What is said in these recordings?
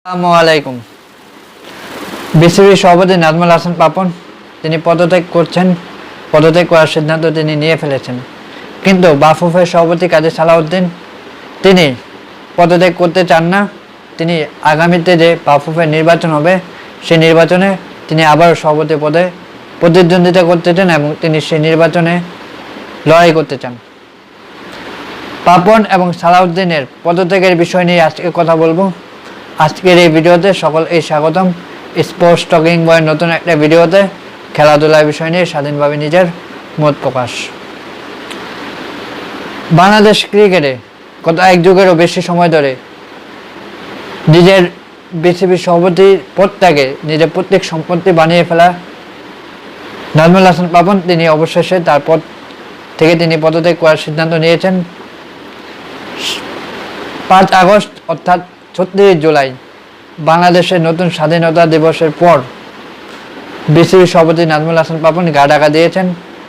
আসসালামু আলাইকুম। বিসিবি সভাপতি নাজমুল হাসান পাপন তিনি পদত্যাগ করছেন, পদত্যাগ করার সিদ্ধান্ত তিনি নিয়ে ফেলেছেন। কিন্তু বাফুফের সভাপতি কাজী সালাউদ্দিন তিনি পদত্যাগ করতে চান না। তিনি আগামীতে যে বাফুফের নির্বাচন হবে সেই নির্বাচনে তিনি আবার সভাপতি পদে প্রতিদ্বন্দ্বিতা করতে চান এবং তিনি সেই নির্বাচনে লড়াই করতে চান। পাপন এবং সালাউদ্দিনের পদত্যাগের বিষয় নিয়ে আজকে কথা বলবো। আজকের এই ভিডিওতে সকল এই স্বাগতম। স্পোর্টস টকিং বয়ের নতুন একটা ভিডিওতে খেলাধুলার বিষয় নিয়ে স্বাধীনভাবে নিজের মত প্রকাশ। বাংলাদেশ ক্রিকেটে গত এক যুগেরও বেশি সময় ধরে নিজের বিসিবি সভাপতির পদটাকে নিজের প্রত্যেক সম্পত্তি বানিয়ে ফেলা নাজমুল হাসান পাপন তিনি অবশেষে তার পদ থেকে তিনি পদত্যাগ করার সিদ্ধান্ত নিয়েছেন। 5 আগস্ট অর্থাৎ 36 জুলাই বাংলাদেশের নতুন স্বাধীনতা দিবসের পর বিসিবি সভাপতি নাজমুল হাসান পাপন গা ঢাকা দিয়েছেন।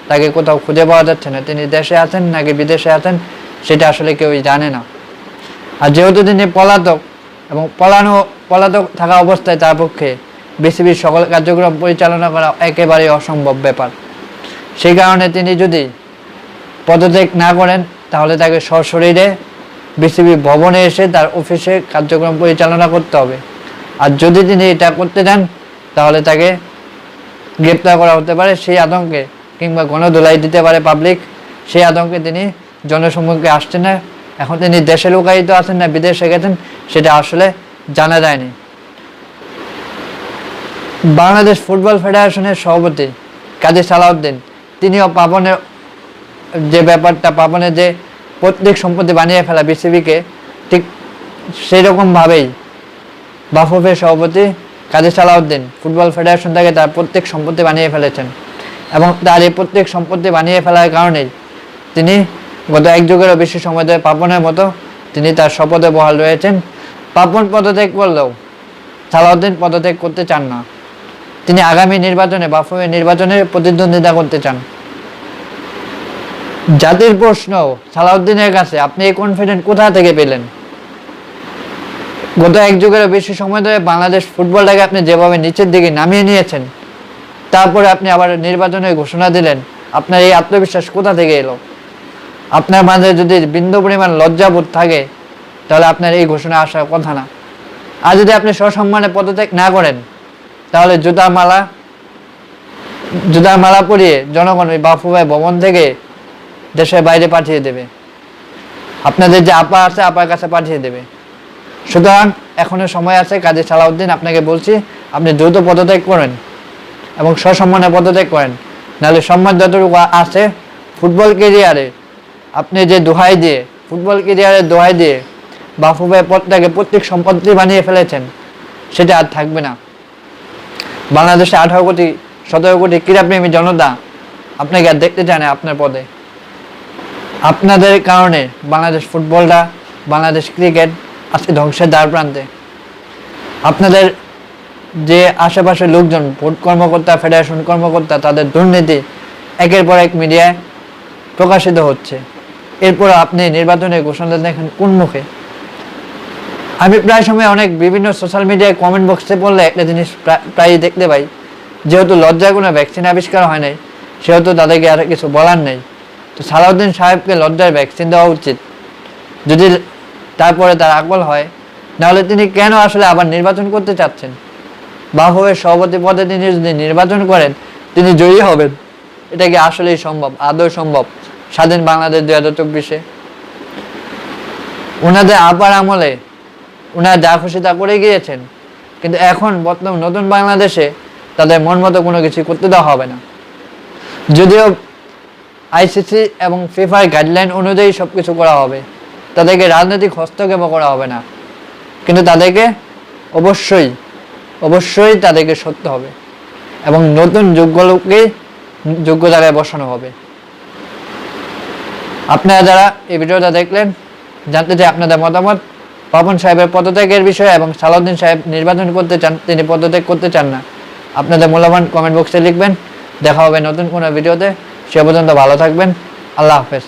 তাকে কোথাও খুঁজে পাওয়া যাচ্ছে না, তিনি দেশে আছেন নাকি বিদেশে আছেন সেটা আসলে কেউই জানে না। আর যেহেতু তিনি পলাতক এবং পলাতক থাকা অবস্থায় তার পক্ষে বিসিবির সকল কার্যক্রম পরিচালনা করা একেবারেই অসম্ভব ব্যাপার। সেই কারণে তিনি যদি পদত্যাগ না করেন তাহলে তাকে সশরীরে বিসিবি ভবনে এসে তার অফিসে কার্যক্রম পরিচালনা করতে হবে। আর যদি তিনি এটা করতে চান তাহলে তাকে গ্রেপ্তার করা হতে পারে সেই আতঙ্কে, কিংবা গণধোলাই দিতে পারে পাবলিক, সেই আতঙ্কে তিনি জনসম্মুখে আসছেন না। এখন তিনি দেশে লুকায়িত আছেন না বিদেশে গেছেন সেটা আসলে জানা যায়নি। বাংলাদেশ ফুটবল ফেডারেশনের সভাপতি কাজী সালাউদ্দিন তিনিও পাপনের যে ব্যাপারটা, পাপনের যে প্রত্যেক সম্পত্তি বানিয়ে ফেলা বিসিবিকে, ঠিক সেই রকমভাবেই বাফুফের সভাপতি কাজী সালাউদ্দিন ফুটবল ফেডারেশন থেকে তার প্রত্যেক সম্পত্তি বানিয়ে ফেলেছেন এবং তার এই প্রত্যেক সম্পত্তি বানিয়ে ফেলার কারণেই তিনি গত এক যুগেরও বেশি সময় ধরে পাপনের মতো তিনি তার শপথে বহাল রয়েছেন। পাপন পদত্যাগ করলেও সালাউদ্দিন পদত্যাগ করতে চান না। তিনি আগামী নির্বাচনে বাফুফের নির্বাচনে প্রতিদ্বন্দ্বিতা করতে চান। জাতির প্রশ্ন সালাউদ্দিনের কাছে, আপনি এই কনফিডেন্ট কোথা থেকে পেলেন? গত এক যুগেরও বেশি সময় ধরে বাংলাদেশ ফুটবলটাকে আপনি যেভাবে নিচের দিকে নামিয়ে নিয়েছেন, তারপরে আপনি আবার নির্বাচনের ঘোষণা দিলেন, আপনার এই আত্মবিশ্বাস কোথা থেকে এলো? আপনার মাঝে যদি বিন্দু পরিমাণ লজ্জাবোধ থাকে তাহলে আপনার এই ঘোষণা আসার কথা না। আর যদি আপনি সসম্মানে পদত্যাগ না করেন তাহলে জুতার মালা পরিয়ে জনগণ ওই বাফুফে ভবন থেকে দেশের বাইরে পাঠিয়ে দেবে, আপনাদের যে আপা আছে আপার কাছে পাঠিয়ে দেবে। সুতরাং এখনো সময় আছে। কাজী সালাউদ্দিন আপনাকে বলছি, আপনি দ্রুত পদত্যাগ করেন এবং সসম্মানে পদত্যাগ করেন, নাহলে সম্মান যতটুকু আছে ফুটবল ক্যারিয়ারে আপনি যে ফুটবল ক্যারিয়ারের দোহাই দিয়ে বাফুফের পদটাকে প্রত্যেক সম্পত্তি বানিয়ে ফেলেছেন সেটা আর থাকবে না। বাংলাদেশে 17 কোটি ক্রীড়াপ্রেমী জনতা আপনাকে আর দেখতে চায় না আপনার পদে। আপনাদের কারণে বাংলাদেশ ফুটবলটা, বাংলাদেশ ক্রিকেট আজকে ধ্বংসের দ্বার প্রান্তে। আপনাদের যে আশেপাশের লোকজন, বোর্ড কর্মকর্তা, ফেডারেশন কর্মকর্তা, তাদের দুর্নীতি একের পর এক মিডিয়ায় প্রকাশিত হচ্ছে। এরপর আপনি নির্বাচনের ঘোষণা দেখেন কোন মুখে? আমি প্রায় সময় বিভিন্ন সোশ্যাল মিডিয়ায় কমেন্ট বক্সে পড়লে একটা জিনিস প্রায়ই দেখতে পাই, যেহেতু লজ্জার কোনো ভ্যাকসিন আবিষ্কার হয় নাই সেহেতু তাদেরকে আর কিছু বলার নেই। তো সালাউদ্দিন সাহেবকে লজ্জার ভ্যাকসিন দেওয়া উচিত। যদি তারপরে তার আকল হয়, নাহলে তিনি কেন আসলে আবার নির্বাচন করতে চাচ্ছেন? বাফুফের সভাপতি পদে তিনি যদি নির্বাচন করেন তিনি জয়ী হবেন, এটা কি আসলেই সম্ভব, আদৌ সম্ভব স্বাধীন বাংলাদেশ 2024-এ? ওনাদের আপার আমলে ওনারা যা খুশি তা করে গিয়েছেন, কিন্তু এখন বর্তমান নতুন বাংলাদেশে তাদের মন মতো কোনো কিছু করতে দেওয়া হবে না। যদিও আইসিসি এবং ফিফার গাইডলাইন অনুযায়ী সবকিছু করা হবে, তাদেরকে রাজনৈতিক হস্তক্ষেপ করা হবে না, কিন্তু তাদেরকে অবশ্যই তাদেরকে সরতে হবে এবং নতুন যোগ্য লোককেই যোগ্য জায়গায় বসানো হবে। আপনারা যারা এই ভিডিওটা দেখলেন, জানতে চাই আপনাদের মতামত পাপন সাহেবের পদত্যাগের বিষয়ে এবং সালাউদ্দিন সাহেব নির্বাচন করতে চান, তিনি পদত্যাগ করতে চান না। আপনাদের মূল্যবান কমেন্ট বক্সে লিখবেন। দেখা হবে নতুন কোনো ভিডিওতে। সে পর্যন্ত ভালো থাকবেন। আল্লাহ হাফেজ।